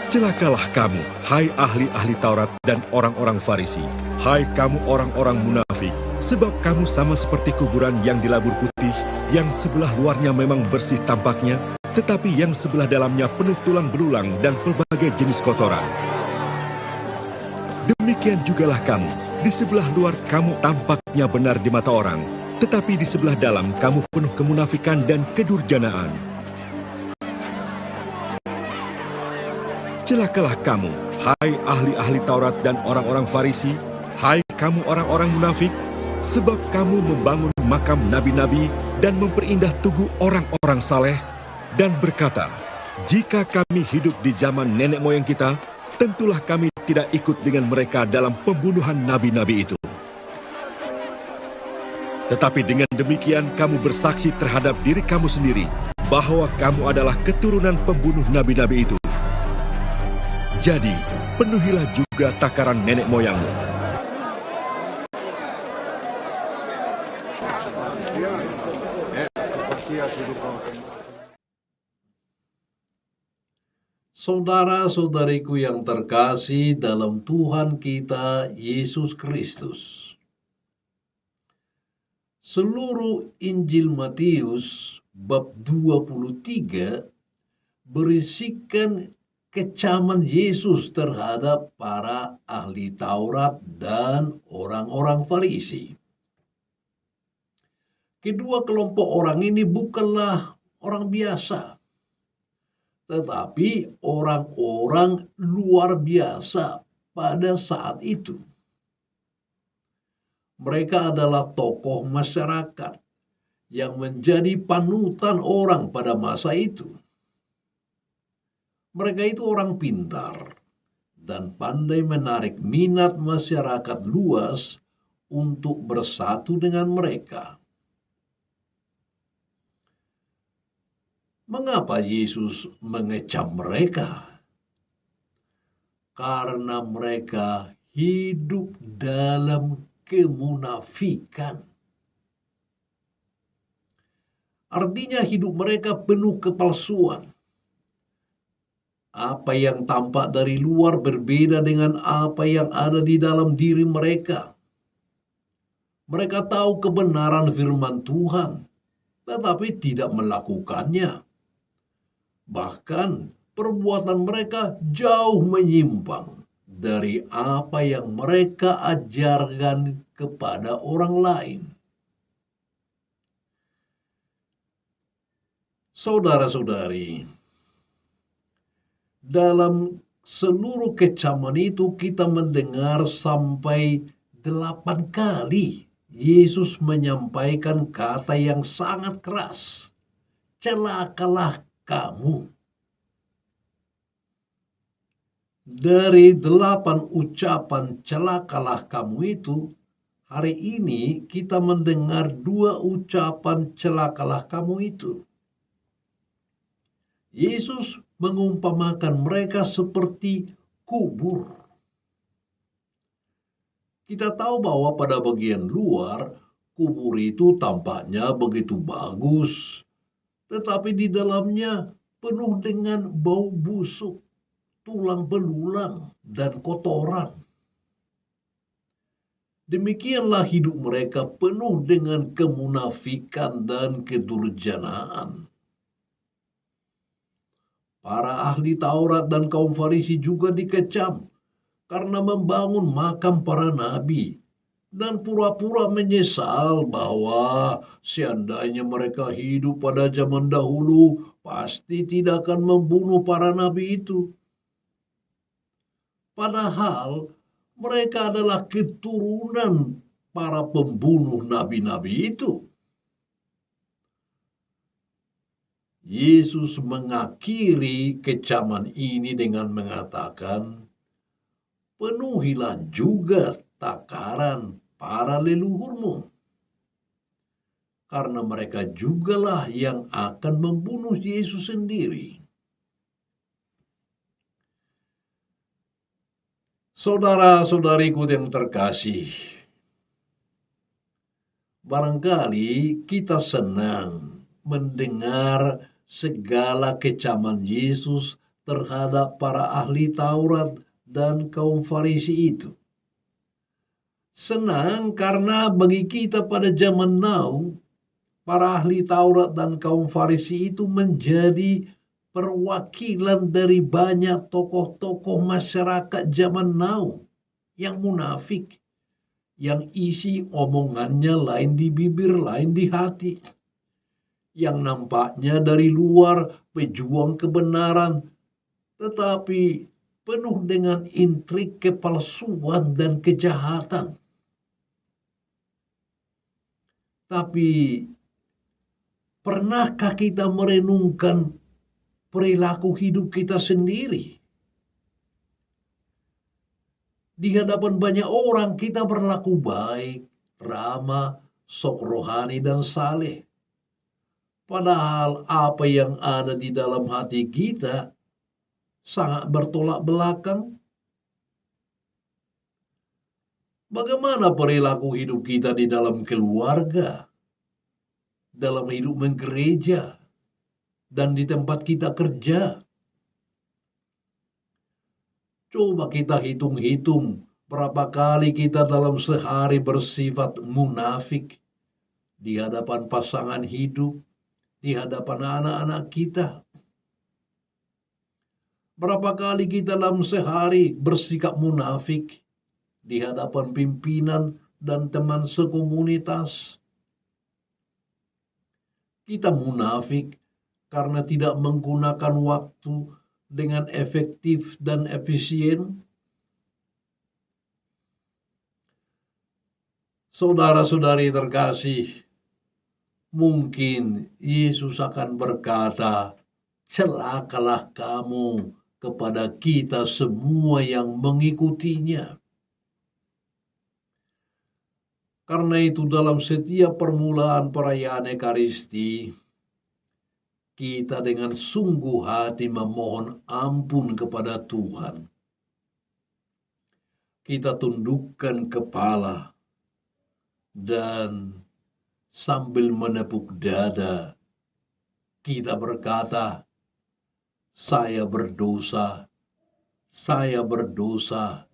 Celakalah kamu, hai ahli-ahli Taurat dan orang-orang Farisi, hai kamu orang-orang munafik, sebab kamu sama seperti kuburan yang dilabur putih, yang sebelah luarnya memang bersih tampaknya, tetapi yang sebelah dalamnya penuh tulang belulang dan pelbagai jenis kotoran. Demikian jugalah kamu, di sebelah luar kamu tampaknya benar di mata orang, tetapi di sebelah dalam kamu penuh kemunafikan dan kedurjanaan. Celakalah kamu, hai ahli-ahli Taurat dan orang-orang Farisi, hai kamu orang-orang munafik, sebab kamu membangun makam nabi-nabi dan memperindah tugu orang-orang saleh, dan berkata, jika kami hidup di zaman nenek moyang kita, tentulah kami tidak ikut dengan mereka dalam pembunuhan nabi-nabi itu. Tetapi dengan demikian kamu bersaksi terhadap diri kamu sendiri, bahwa kamu adalah keturunan pembunuh nabi-nabi itu. Jadi, penuhilah juga takaran nenek moyangmu. Saudara-saudariku yang terkasih dalam Tuhan kita Yesus Kristus. Seluruh Injil Matius bab 23 berisikan kecaman Yesus terhadap para ahli Taurat dan orang-orang Farisi. Kedua kelompok orang ini bukanlah orang biasa, tetapi orang-orang luar biasa pada saat itu. Mereka adalah tokoh masyarakat yang menjadi panutan orang pada masa itu. Mereka itu orang pintar dan pandai menarik minat masyarakat luas untuk bersatu dengan mereka. Mengapa Yesus mengecam mereka? Karena mereka hidup dalam kemunafikan. Artinya hidup mereka penuh kepalsuan. Apa yang tampak dari luar berbeda dengan apa yang ada di dalam diri mereka. Mereka tahu kebenaran firman Tuhan, tetapi tidak melakukannya. Bahkan perbuatan mereka jauh menyimpang dari apa yang mereka ajarkan kepada orang lain. Saudara-saudari, dalam seluruh kecaman itu kita mendengar sampai 8 kali Yesus menyampaikan kata yang sangat keras. Celakalah kamu. Dari 8 ucapan celakalah kamu itu, hari ini kita mendengar 2 ucapan celakalah kamu itu. Yesus mengumpamakan mereka seperti kubur. Kita tahu bahwa pada bagian luar, kubur itu tampaknya begitu bagus, tetapi di dalamnya penuh dengan bau busuk, tulang belulang, dan kotoran. Demikianlah hidup mereka penuh dengan kemunafikan dan kedurjanaan. Para ahli Taurat dan kaum Farisi juga dikecam karena membangun makam para nabi dan pura-pura menyesal bahwa seandainya mereka hidup pada zaman dahulu, pasti tidak akan membunuh para nabi itu. Padahal mereka adalah keturunan para pembunuh nabi-nabi itu. Yesus mengakhiri kecaman ini dengan mengatakan, penuhilah juga takaran para leluhurmu, karena mereka jugalah yang akan membunuh Yesus sendiri. Saudara-saudariku yang terkasih, barangkali kita senang mendengar segala kecaman Yesus terhadap para ahli Taurat dan kaum Farisi itu. Senang karena bagi kita pada zaman now, para ahli Taurat dan kaum Farisi itu menjadi perwakilan dari banyak tokoh-tokoh masyarakat zaman now yang munafik, yang isi omongannya lain di bibir, lain di hati, yang nampaknya dari luar pejuang kebenaran, tetapi penuh dengan intrik, kepalsuan, dan kejahatan. Tapi pernahkah kita merenungkan perilaku hidup kita sendiri? Di hadapan banyak orang kita berlaku baik, ramah, sok rohani, dan saleh. Padahal apa yang ada di dalam hati kita sangat bertolak belakang. Bagaimana perilaku hidup kita di dalam keluarga, dalam hidup menggereja, dan di tempat kita kerja? Coba kita hitung-hitung berapa kali kita dalam sehari bersifat munafik di hadapan pasangan hidup, di hadapan anak-anak kita. Berapa kali kita dalam sehari bersikap munafik di hadapan pimpinan dan teman sekomunitas. Kita munafik karena tidak menggunakan waktu dengan efektif dan efisien. Saudara-saudari terkasih, mungkin Yesus akan berkata, celakalah kamu kepada kita semua yang mengikutinya. Karena itu dalam setiap permulaan perayaan Ekaristi, kita dengan sungguh hati memohon ampun kepada Tuhan. Kita tundukkan kepala dan sambil menepuk dada, kita berkata, saya berdosa, saya berdosa,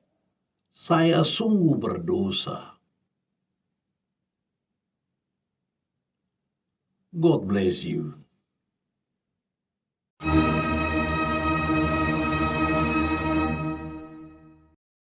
saya sungguh berdosa. God bless you.